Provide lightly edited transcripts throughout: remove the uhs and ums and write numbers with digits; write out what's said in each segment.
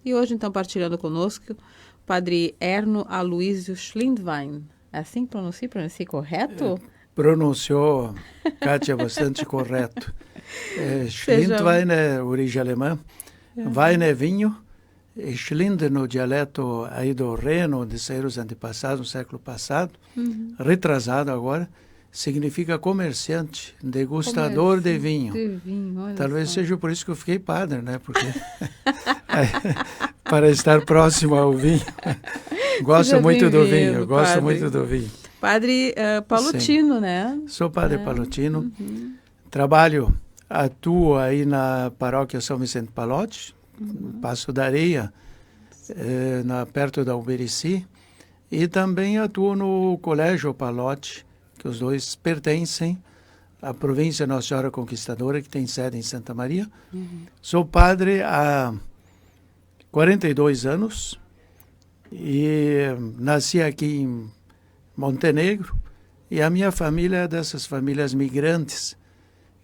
E hoje, então, partilhando conosco, o Padre Erno Aloysio Schlindwein. É assim que pronuncia correto? Pronunciou, Kátia, bastante correto. Schlindwein é origem alemã, Wein é vinho, e Schlind no dialeto aí do Reno, onde saíram os antepassados no século passado, retrasado agora, significa comerciante, degustador de vinho. Talvez seja por isso que eu fiquei padre, né? Porque para estar próximo ao vinho. Gosto muito do vinho, gosto muito do vinho. Padre Pallottino, sim, né? Sou padre Pallottino. Atuo aí na paróquia São Vicente Pallotti, Passo da Areia, perto da Uberici, e também atuo no Colégio Pallotti, que os dois pertencem à província Nossa Senhora Conquistadora, que tem sede em Santa Maria. Sou padre há 42 anos e nasci aqui em Montenegro, e a minha família é dessas famílias migrantes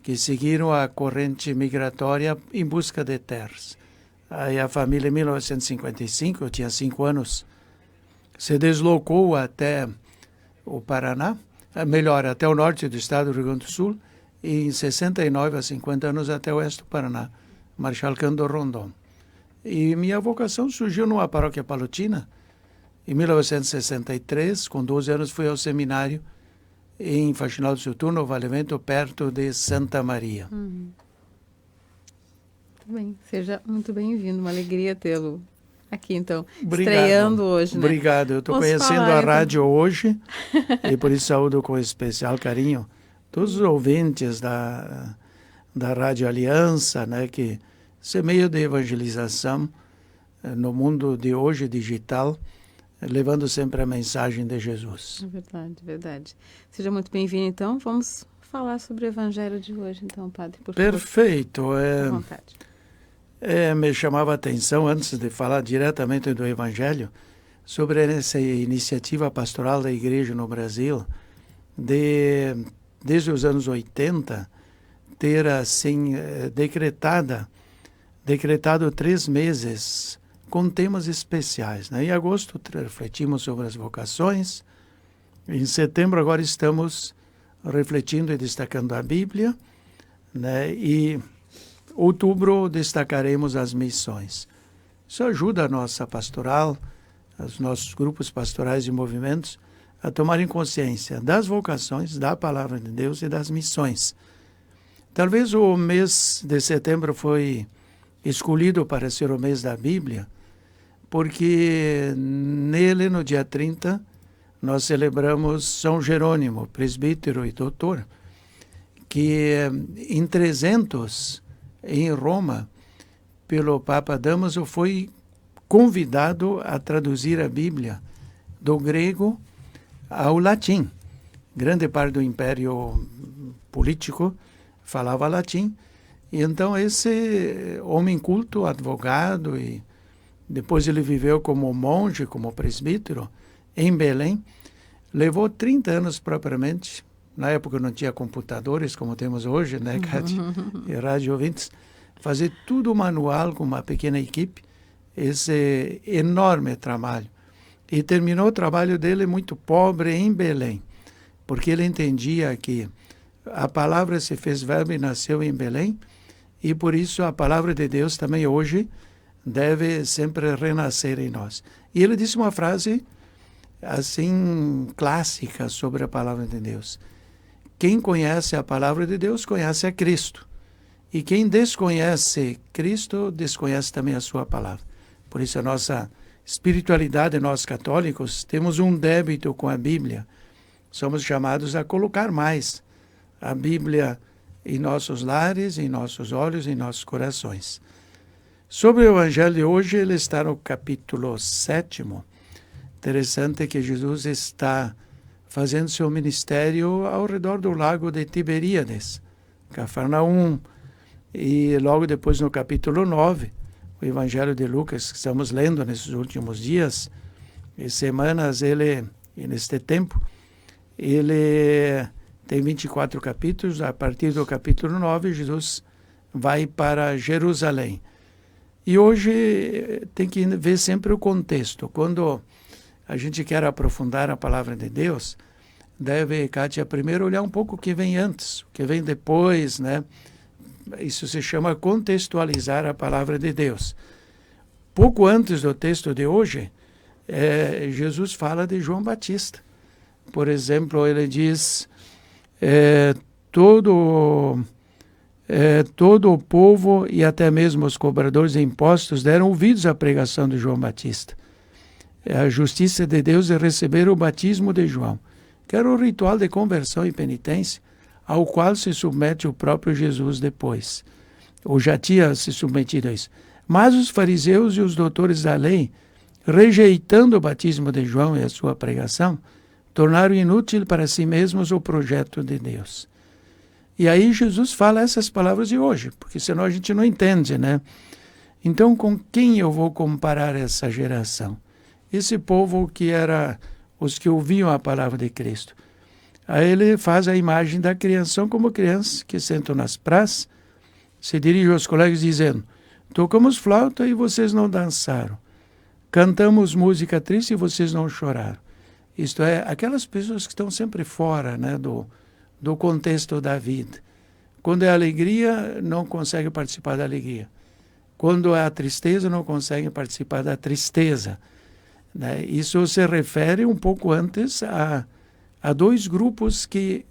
que seguiram a corrente migratória em busca de terras. Aí a família, em 1955, eu tinha 5 anos, se deslocou até o Paraná, melhor, até o norte do estado do Rio Grande do Sul, e em 69, há 50 anos, até o oeste do Paraná, Marechal Cândido Rondon. E minha vocação surgiu numa paróquia pallotina. Em 1963, com 12 anos, fui ao seminário em Faxinal do Sul, Vale Vento, perto de Santa Maria. Muito bem, seja muito bem-vindo, uma alegria tê-lo aqui, então, estreando hoje, né? Obrigado, eu estou conhecendo a rádio hoje e por isso saúdo com especial carinho todos os ouvintes da Rádio Aliança, né, que esse meio de evangelização no mundo de hoje digital, levando sempre a mensagem de Jesus. É verdade, verdade. Seja muito bem-vindo, então. Vamos falar sobre o Evangelho de hoje, então, Padre, por favor. Perfeito. À vontade. Me chamava a atenção, antes de falar diretamente do Evangelho, sobre essa iniciativa pastoral da Igreja no Brasil, desde os anos 80, ter assim decretado 3 meses com temas especiais, né? Em agosto refletimos sobre as vocações, em setembro agora estamos refletindo e destacando a Bíblia, né? E outubro destacaremos as missões. Isso ajuda a nossa pastoral, os nossos grupos pastorais e movimentos a tomarem consciência das vocações, da palavra de Deus e das missões. Talvez o mês de setembro foi escolhido para ser o mês da Bíblia, porque nele, no dia 30, nós celebramos São Jerônimo, presbítero e doutor, que em 300, em Roma, pelo Papa Damaso, foi convidado a traduzir a Bíblia do grego ao latim. Grande parte do império político falava latim, e então esse homem culto, advogado, e depois ele viveu como monge, como presbítero, em Belém, levou 30 anos propriamente. Na época não tinha computadores como temos hoje, né, Kátia? E rádio ouvintes, fazer tudo manual com uma pequena equipe, esse enorme trabalho. E terminou o trabalho dele muito pobre em Belém, porque ele entendia que a palavra se fez verbo e nasceu em Belém, e por isso a palavra de Deus também hoje deve sempre renascer em nós. E ele disse uma frase assim clássica sobre a palavra de Deus: quem conhece a palavra de Deus conhece a Cristo, e quem desconhece Cristo desconhece também a sua palavra. Por isso a nossa espiritualidade, nós católicos, temos um débito com a Bíblia. Somos chamados a colocar mais a Bíblia em nossos lares, em nossos olhos, em nossos corações. Sobre o Evangelho de hoje, ele está no capítulo 7º. Interessante que Jesus está fazendo seu ministério ao redor do lago de Tiberíades, Cafarnaum, e logo depois no capítulo 9, o Evangelho de Lucas, que estamos lendo nesses últimos dias e semanas, e neste tempo, ele tem 24 capítulos. A partir do capítulo 9, Jesus vai para Jerusalém. E hoje tem que ver sempre o contexto. Quando a gente quer aprofundar a palavra de Deus, deve, Kátia, primeiro olhar um pouco o que vem antes, o que vem depois, né? Isso se chama contextualizar a palavra de Deus. Pouco antes do texto de hoje, Jesus fala de João Batista. Por exemplo, ele diz, todo o povo e até mesmo os cobradores de impostos deram ouvidos à pregação de João Batista. A justiça de Deus é receber o batismo de João, que era o ritual de conversão e penitência, ao qual se submete o próprio Jesus depois, ou já tinha se submetido a isso. Mas os fariseus e os doutores da lei, rejeitando o batismo de João e a sua pregação, tornaram inútil para si mesmos o projeto de Deus. E aí Jesus fala essas palavras de hoje, porque senão a gente não entende, né? Então, com quem eu vou comparar essa geração? Esse povo que era os que ouviam a palavra de Cristo. Aí ele faz a imagem da criação como crianças que sentam nas praças, se dirige aos colegas dizendo, tocamos flauta e vocês não dançaram. Cantamos música triste e vocês não choraram. Isto é, aquelas pessoas que estão sempre fora, né, do contexto da vida. Quando é alegria, não conseguem participar da alegria. Quando é a tristeza, não conseguem participar da tristeza. Né? Isso se refere um pouco antes a dois grupos que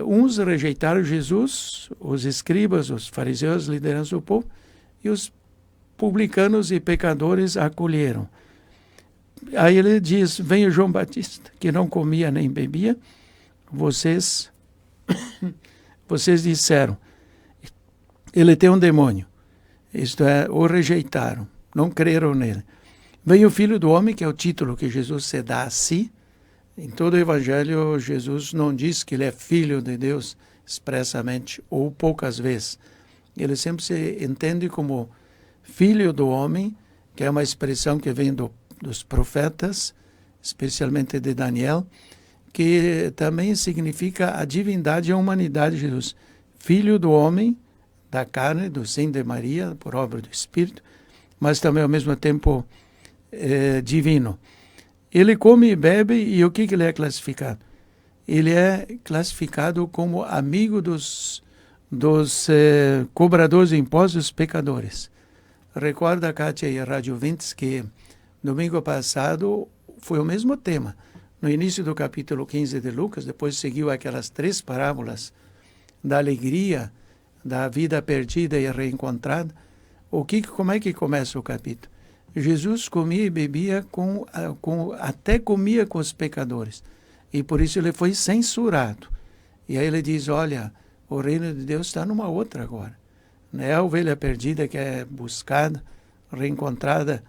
uns rejeitaram Jesus, os escribas, os fariseus, liderança do povo, e os publicanos e pecadores acolheram. Aí ele diz, vem o João Batista, que não comia nem bebia, vocês disseram, ele tem um demônio, isto é, o rejeitaram, não creram nele. Vem o Filho do Homem, que é o título que Jesus se dá a si. Em todo o Evangelho, Jesus não diz que ele é Filho de Deus expressamente, ou poucas vezes. Ele sempre se entende como Filho do Homem, que é uma expressão que vem dos profetas, especialmente de Daniel, que também significa a divindade e a humanidade de Jesus. Filho do homem, da carne, do seio de Maria, por obra do Espírito, mas também ao mesmo tempo divino. Ele come e bebe, e o que ele é classificado? Ele é classificado como amigo dos cobradores de impostos, dos pecadores. Recorda, Kátia e a Rádio Vintes, que domingo passado foi o mesmo tema. No início do capítulo 15 de Lucas, depois seguiu aquelas 3 parábolas da alegria, da vida perdida e reencontrada. Como é que começa o capítulo? Jesus comia e bebia, até comia com os pecadores. E por isso ele foi censurado. E aí ele diz, olha, o reino de Deus está numa outra agora. Não é a ovelha perdida que é buscada, reencontrada.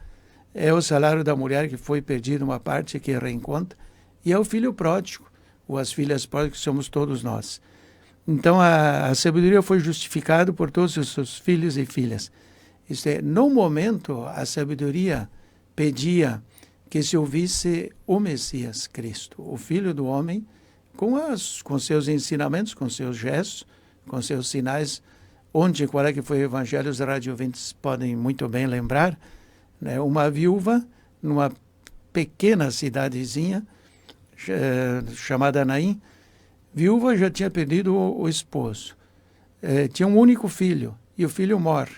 É o salário da mulher que foi perdido, uma parte que reencontra. E é o filho pródigo, ou as filhas pródigas, que somos todos nós. Então a sabedoria foi justificada por todos os seus filhos e filhas. Isto é, no momento, a sabedoria pedia que se ouvisse o Messias Cristo, o Filho do Homem, com seus ensinamentos, com seus gestos, com seus sinais. Qual é que foi o Evangelho, os radiovintes podem muito bem lembrar, né? Uma viúva, numa pequena cidadezinha, chamada Naim, viúva já tinha perdido o esposo. Tinha um único filho, e o filho morre.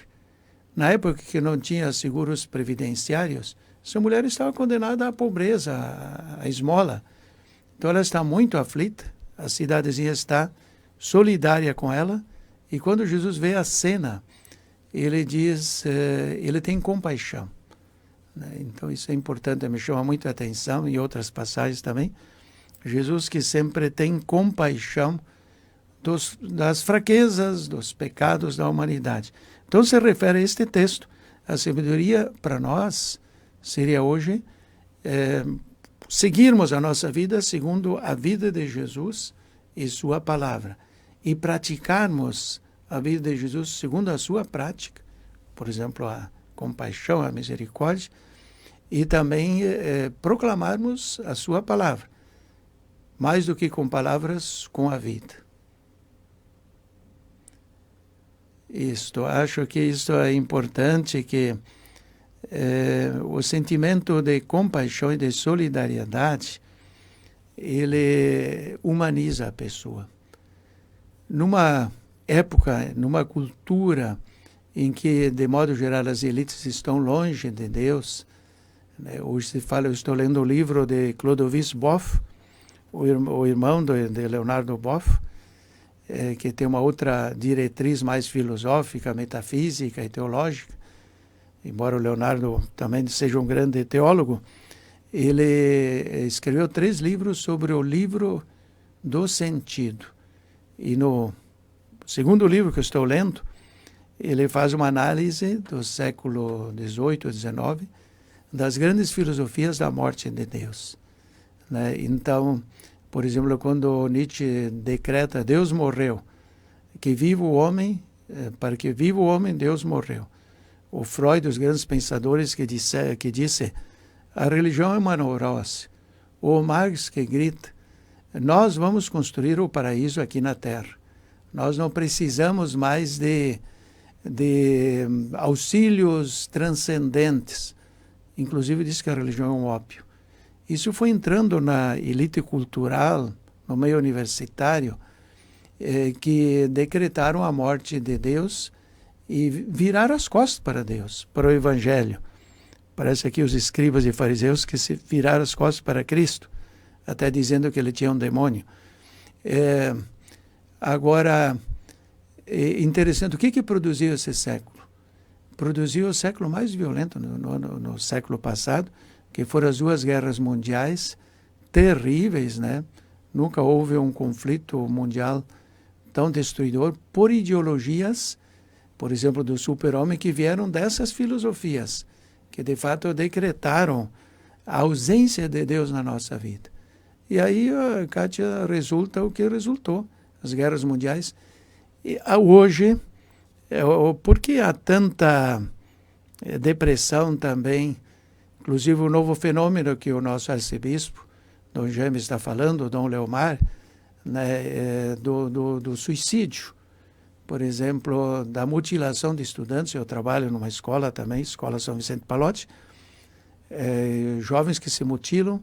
Na época que não tinha seguros previdenciários, essa mulher estava condenada à pobreza, à esmola. Então ela está muito aflita, a cidadezinha está solidária com ela, e quando Jesus vê a cena, ele diz, ele tem compaixão. Então isso é importante, me chama muito a atenção, e outras passagens também. Jesus que sempre tem compaixão das fraquezas, dos pecados da humanidade. Então se refere a este texto. A sabedoria para nós seria hoje seguirmos a nossa vida segundo a vida de Jesus e sua palavra, e praticarmos a vida de Jesus segundo a sua prática, por exemplo, a compaixão, a misericórdia, e também proclamarmos a sua palavra, mais do que com palavras, com a vida. Isto, acho que isso é importante, que o sentimento de compaixão e de solidariedade, ele humaniza a pessoa. Numa época, numa cultura em que, de modo geral, as elites estão longe de Deus, né? Hoje se fala, eu estou lendo o livro de Clodovis Boff, o irmão de Leonardo Boff, que tem uma outra diretriz mais filosófica, metafísica e teológica, embora o Leonardo também seja um grande teólogo. Ele escreveu 3 livros sobre o livro do sentido. E no segundo livro que eu estou lendo, ele faz uma análise do século XVIII, XIX, das grandes filosofias da morte de Deus, né? Então, por exemplo, quando Nietzsche decreta Deus morreu, que viva o homem, para que viva o homem, Deus morreu. O Freud, os grandes pensadores que disse a religião é uma neurose. O Marx que grita, nós vamos construir o paraíso aqui na Terra. Nós não precisamos mais de auxílios transcendentes. Inclusive diz que a religião é um ópio. Isso foi entrando na elite cultural, no meio universitário, que decretaram a morte de Deus e viraram as costas para Deus, para o Evangelho. Parece aqui os escribas e fariseus que se viraram as costas para Cristo, até dizendo que ele tinha um demônio. Agora, interessante, o que produziu esse século? Produziu o século mais violento no século passado, que foram as 2 guerras mundiais terríveis, né? Nunca houve um conflito mundial tão destruidor por ideologias, por exemplo, do super-homem, que vieram dessas filosofias, que de fato decretaram a ausência de Deus na nossa vida. E aí, Kátia, resulta o que resultou, as guerras mundiais. E hoje, por que há tanta depressão também? Inclusive o novo fenômeno que o nosso arcebispo, Dom Jaime, está falando, Dom Leomar, né, do suicídio. Por exemplo, da mutilação de estudantes. Eu trabalho numa escola também, Escola São Vicente Pallotti, jovens que se mutilam.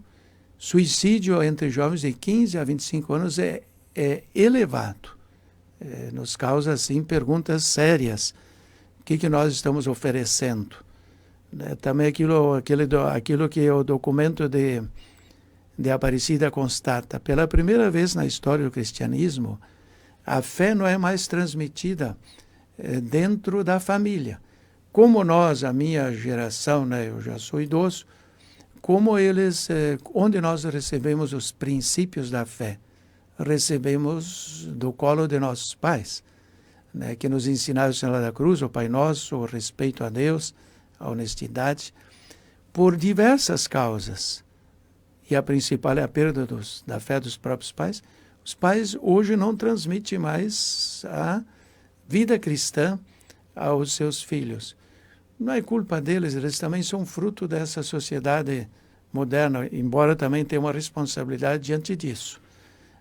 Suicídio entre jovens de 15 a 25 anos é elevado. Nos causa, assim, perguntas sérias. O que nós estamos oferecendo? Também aquilo que o documento de Aparecida constata. Pela primeira vez na história do cristianismo, a fé não é mais transmitida dentro da família. Como nós, a minha geração, né, eu já sou idoso, onde nós recebemos os princípios da fé? Recebemos do colo de nossos pais, né, que nos ensinaram o Senhor da Cruz, o Pai Nosso, o respeito a Deus, a honestidade, por diversas causas. E a principal é a perda da fé dos próprios pais. Os pais hoje não transmitem mais a vida cristã aos seus filhos. Não é culpa deles, eles também são fruto dessa sociedade moderna, embora também tenham uma responsabilidade diante disso,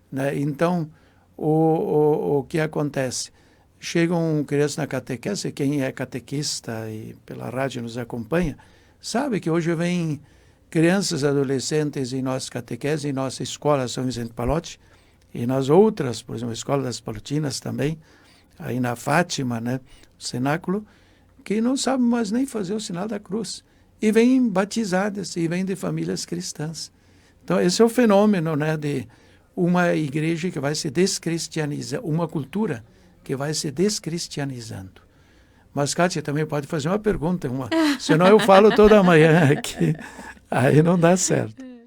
né? Então, o que acontece? Chegam crianças na catequese, quem é catequista e pela rádio nos acompanha, sabe que hoje vem crianças, adolescentes em nossa catequese, em nossa escola São Vicente Pallotti, e nas outras, por exemplo, a Escola das Palotinas também, aí na Fátima, né, o cenáculo, que não sabem mais nem fazer o sinal da cruz. E vêm batizadas, e vêm de famílias cristãs. Então, esse é o fenômeno, né, de uma igreja que vai se descristianizar, uma cultura que vai se descristianizando. Mas, Kátia, também pode fazer uma pergunta, senão eu falo toda manhã aqui, aí não dá certo.